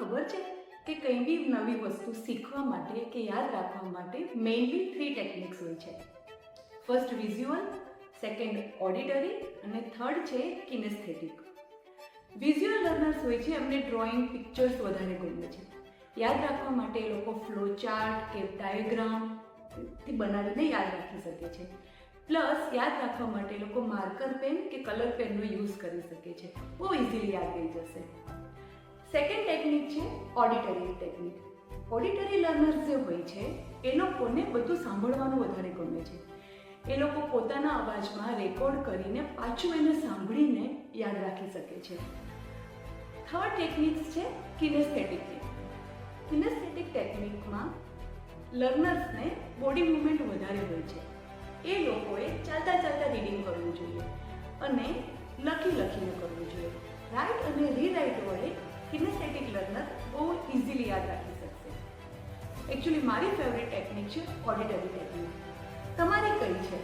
ખબર છે કે કંઈ બી નવી વસ્તુ શીખવા માટે કે યાદ રાખવા માટે મેઇનલી 3 ટેકનિક્સ હોય છે. ફર્સ્ટ વિઝ્યુઅલ, સેકન્ડ ઓડિટરી અને થર્ડ છે કિનેસ્થેટિક. વિઝ્યુઅલ લર્નર્સ હોય છે એમને ડ્રોઈંગ, પિક્ચર્સ વધારે ગમે છે. યાદ રાખવા માટે એ લોકો ફ્લો ચાર્ટ કે ડાયાગ્રામથી બનાવીને યાદ રાખી શકે છે. પ્લસ યાદ રાખવા માટે એ લોકો માર્કર પેન કે કલર પેનનો યુઝ કરી શકે છે. બહુ ઇઝીલી યાદ રહી જશે. સેકન્ડ ટેકનિક છે ઓડિટરી ટેકનિક. ઓડિટરી લર્નર્સ જે હોય છે એ લોકોને બધું સાંભળવાનું વધારે ગમે છે. એ લોકો પોતાના અવાજમાં રેકોર્ડ કરીને પાછું એને સાંભળીને યાદ રાખી શકે છે. થર્ડ ટેકનિક્સ છે કિનેસ્થેટિક ટેકનિક. કિનેસ્થેટિક ટેકનિકમાં લર્નર્સને બોડી મૂવમેન્ટ વધારે હોય છે. એ લોકોએ ચાલતા ચાલતા રીડિંગ કરવું જોઈએ અને લખીને કરવું જોઈએ. રાઇટ અને રીરાઇટ વડે કિનેસ્થેટિક લર્નર બહુ ઇઝીલી યાદ રાખી શકશે. એકચ્યુઅલી મારી ફેવરેટ ટેકનિક છે ઓડિટરી ટેકનિક. તમારી કઈ છે?